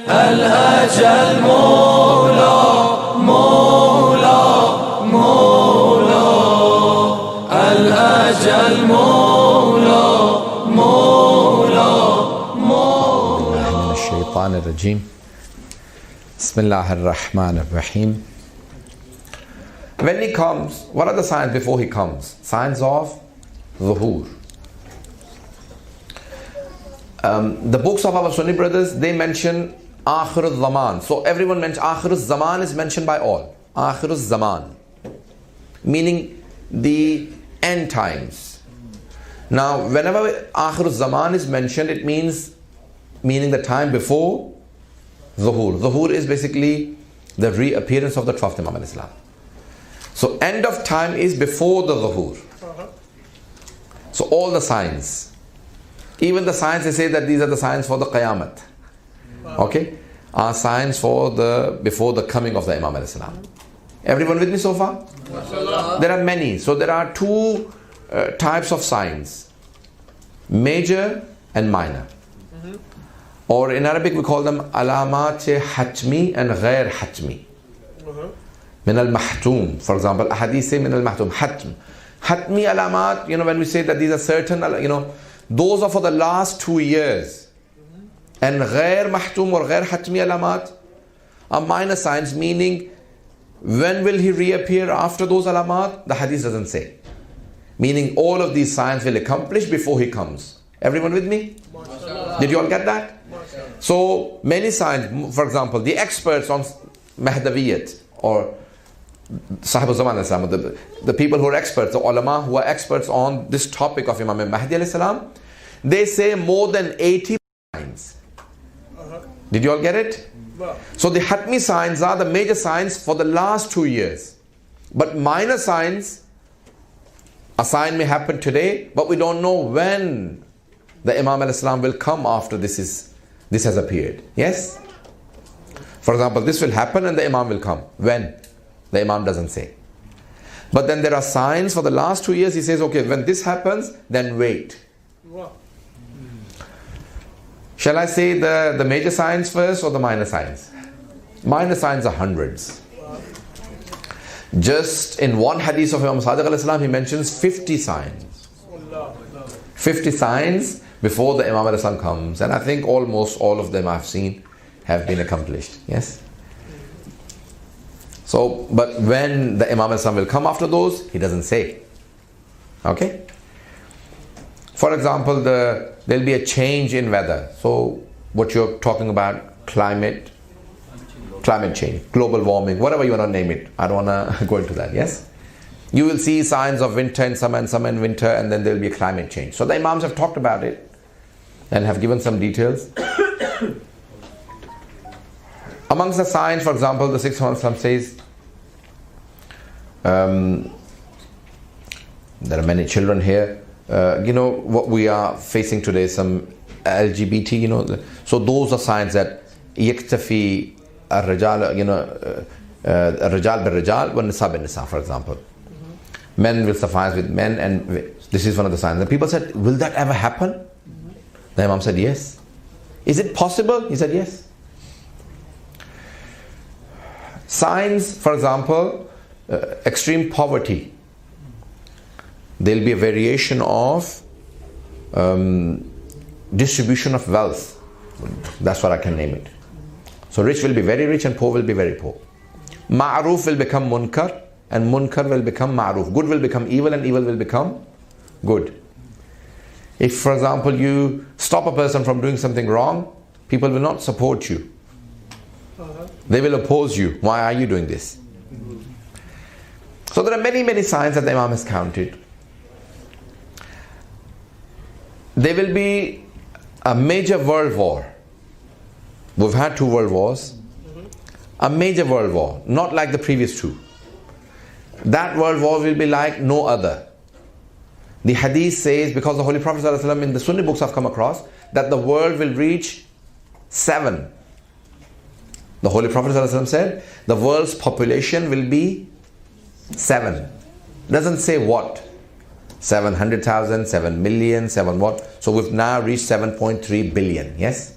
ألهج المولى مولى مولى ألهج المولى مولى مولى من الشيطان الرجيم بسم الله الرحمن الرحيم. When he comes, what are the signs before he comes? Signs of Zuhur. The books of our Sunni brothers, they mention Akhir al-Zaman. So everyone mentions Akhir al-Zaman is mentioned by all. Akhir al-Zaman, meaning the end times. Now, whenever Akhir al-Zaman is mentioned, it meaning the time before Zuhur. Zuhur is basically the reappearance of the 12th Imam al-Islam. So end of time is before the Zuhur. So all the signs, even the signs they say that these are the signs for the Qayamat, okay, are signs for before the coming of the Imam al-Islam. Everyone with me so far? There are many. So there are two types of signs, major and minor. Or in Arabic we call them alamat hatmi and ghair hatmi. Min al-mahtum, for example, hadith say min al-mahtum, hatm. Hatmi alamat, when we say that these are certain, those are for the last 2 years. And ghair mahtum or ghair hatmi alamat are minor signs, meaning when will he reappear after those alamat? The hadith doesn't say. Meaning all of these signs will accomplish before he comes. Everyone with me? Did you all get that? So many signs, for example, the experts on Mahdaviyat or Sahib al-Zaman al-Islam, the people who are experts, the ulama who are experts on this topic of Imam Mahdi al-Salam, they say more than 80 signs. Did you all get it? So the Hatmi signs are the major signs for the last 2 years. But minor signs, a sign may happen today, but we don't know when the Imam al-Islam will come after this has appeared. Yes? For example, this will happen and the Imam will come. When? The Imam doesn't say. But then there are signs for the last 2 years. He says, okay, when this happens, then wait. Shall I say the major signs first or the minor signs? Minor signs are hundreds. Just in one hadith of Imam Sadiq al-Islam, he mentions 50 signs. 50 signs before the Imam al-Islam comes. And I think almost all of them I've seen have been accomplished. Yes? So, but when the Imam al-Islam will come after those, he doesn't say. Okay? For example, there'll be a change in weather. So, what you're talking about, climate change, global warming, whatever you want to name it. I don't want to go into that, yes? You will see signs of winter in summer and summer in winter, and then there'll be a climate change. So the Imams have talked about it and have given some details. Amongst the signs, for example, the sixth Imam says, there are many children here. What we are facing today, some LGBT, so those are signs that yaktafi ar-rijal, ar-rijal bil-rijal wa nisa bil-nisa, for example. Men will suffice with men, and this is one of the signs. And people said, will that ever happen? The Imam said, yes. Is it possible? He said, yes. Signs, for example, extreme poverty. There'll be a variation of distribution of wealth. That's what I can name it. So rich will be very rich and poor will be very poor. Ma'ruf will become munkar and munkar will become ma'ruf. Good will become evil and evil will become good. If, for example, you stop a person from doing something wrong, people will not support you. They will oppose you. Why are you doing this? So there are many, many signs that the Imam has counted. There will be a major world war. We've had 2 world wars. A major world war, not like the previous 2. That world war will be like no other. The hadith says, because the Holy Prophet ﷺ in the Sunni books I've come across, that the world will reach 7. The Holy Prophet ﷺ said, the world's population will be 7. Doesn't say what. 700,000, 7 million, 7 what. So we've now reached 7.3 billion. Yes?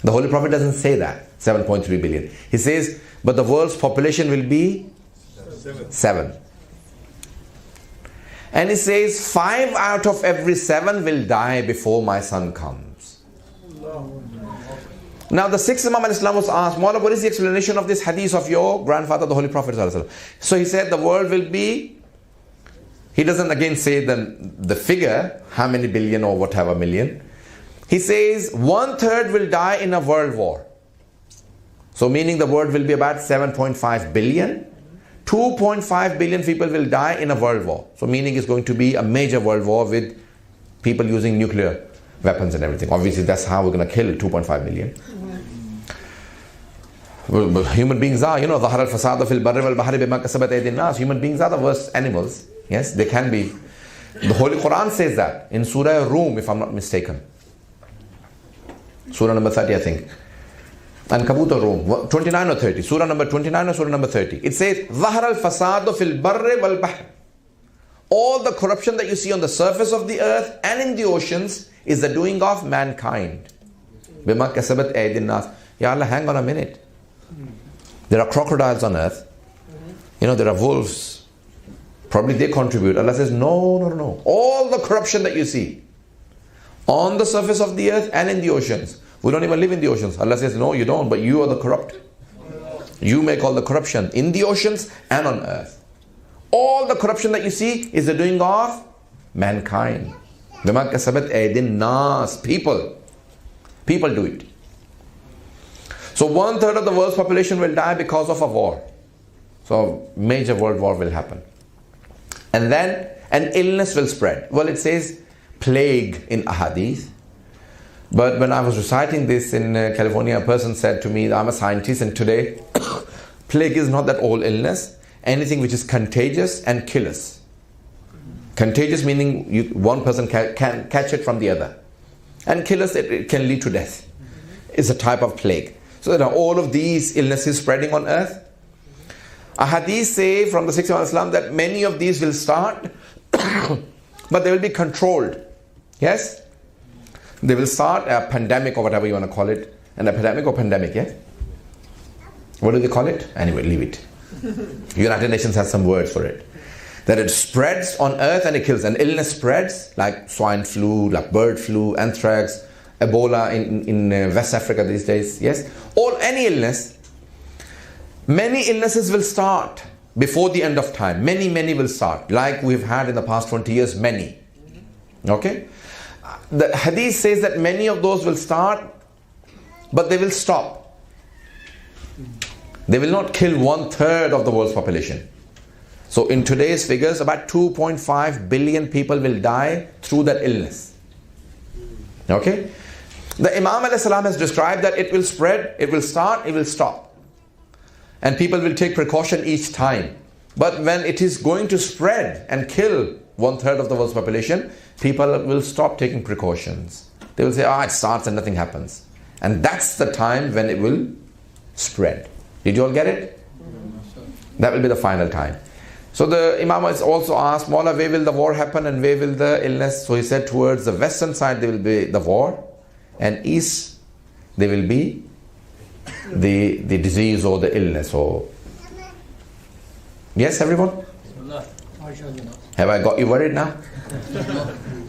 The Holy Prophet doesn't say that, 7.3 billion. He says, but the world's population will be 7. And he says, 5 out of every 7 will die before my son comes. Now the 6th Imam al-Islam was asked, Mawla, what is the explanation of this hadith of your grandfather, the Holy Prophet? So he said, the world will be, he doesn't again say the figure, how many billion or whatever million. He says 1/3 will die in a world war. So meaning the world will be about 7.5 billion. 2.5 billion people will die in a world war. So meaning it's going to be a major world war with people using nuclear weapons and everything. Obviously that's how we're going to kill 2.5 million. Well, human beings are, ظهر الفساد في البر والبحر بما كسبت أيدي الناس. Human beings are the worst animals. Yes, they can be. The Holy Quran says that in Surah Rum, if I'm not mistaken. Surah number 30, I think. And Ankabut or Rum, 29 or 30. Surah number 29 or Surah number 30. It says, ظهر الفساد في البر والبحر. All the corruption that you see on the surface of the earth and in the oceans is the doing of mankind. بما كسبت أيدي الناس. Ya Allah, hang on a minute. There are crocodiles on earth. There are wolves. Probably they contribute. Allah says, no. All the corruption that you see on the surface of the earth and in the oceans. We don't even live in the oceans. Allah says, no, you don't, but you are the corrupt. You make all the corruption in the oceans and on earth. All the corruption that you see is the doing of mankind. بِمَا كَسَبَتْ أَيْدِي النَّاسِ. People do it. So 1/3 of the world's population will die because of a war. So major world war will happen. And then an illness will spread. Well, it says plague in ahadith. But when I was reciting this in California, a person said to me, I'm a scientist and today plague is not that old illness. Anything which is contagious and killers. Contagious meaning one person can catch it from the other. And killers, it can lead to death. It's a type of plague. So there are all of these illnesses spreading on earth. Ahadith say from the 6th of Islam that many of these will start, but they will be controlled. Yes? They will start a pandemic or whatever you want to call it. An epidemic or pandemic, yes? What do they call it? Anyway, leave it. United Nations has some words for it. That it spreads on earth and it kills. An illness spreads like swine flu, like bird flu, anthrax, Ebola in West Africa these days. Yes? Any illness. Many illnesses will start before the end of time. Many will start. Like we've had in the past 20 years, many. Okay? The hadith says that many of those will start, but they will stop. They will not kill 1/3 of the world's population. So in today's figures, about 2.5 billion people will die through that illness. Okay? The Imam ﷺ has described that it will spread, it will start, it will stop. And people will take precaution each time. But when it is going to spread and kill 1/3 of the world's population, people will stop taking precautions. They will say, it starts and nothing happens. And that's the time when it will spread. Did you all get it? That will be the final time. So the Imam is also asked, Mawla, where will the war happen and where will the illness? So he said towards the western side there will be the war, and east there will be the disease or the illness. Or yes, everyone? Have I got you worried now?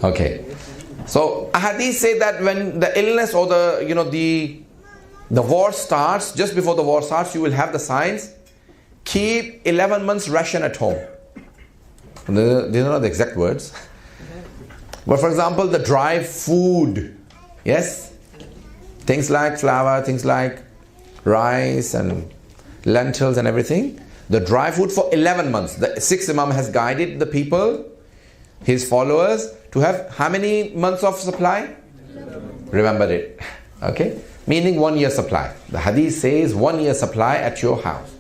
Okay. So hadith say that when the illness or the war starts, just before the war starts, you will have the signs. Keep 11 months ration at home. These are not the exact words. But for example, the dry food. Yes? Things like flour, things like rice and lentils and everything. The dry food for 11 months. The 6th Imam has guided the people, his followers, to have how many months of supply? 11. Remember it. Okay? Meaning 1 year supply. The hadith says 1 year supply at your house.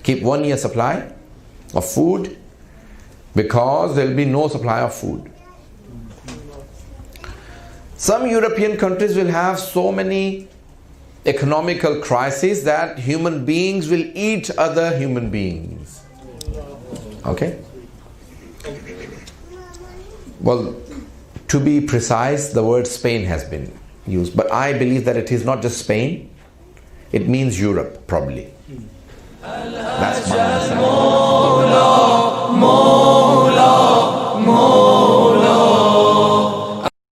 Keep 1 year supply of food because there will be no supply of food. Some European countries will have so many economical crises that human beings will eat other human beings. Okay? Well, to be precise, the word Spain has been used. But I believe that it is not just Spain, it means Europe, probably. That's my understanding.